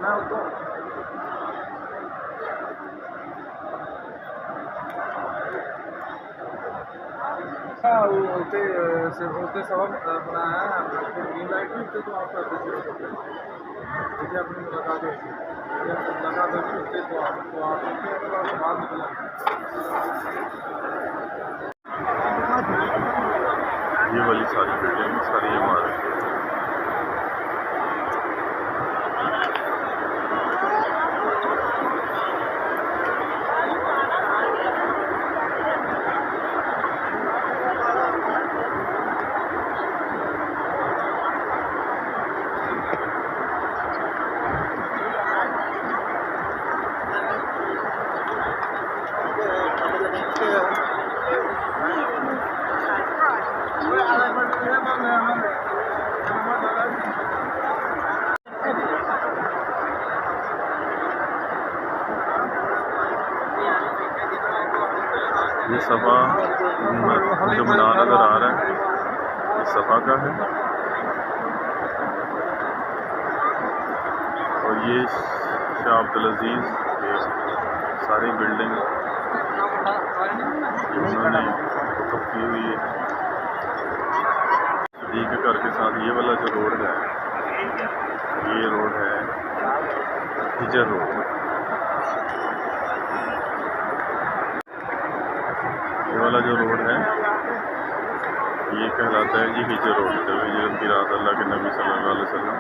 मैं तो होते सबब बनाया है आपने ग्रीन लाइट भी तो आप करते देखिए अपनी मुलाकात होगी मुलाकात होगी उससे तो आप बाहर निकला ये वाली सारी बिल्डिंग सारी इमारत ये सभा जो मीनार नज़र आ रहा है ये सभा का है और ये शाह अब्दुल अजीज़ के सारी बिल्डिंग जो उन्होंने वक़्फ़ की हुई है। दी के घर के साथ ये वाला जो रोड है ये रोड है हिजर रोड। ये वाला जो रोड है ये कहलाता है जी हिजर रोड। जब हिजरत की रात अल्लाह के नबी सल्लल्लाहु अलैहि वसल्लम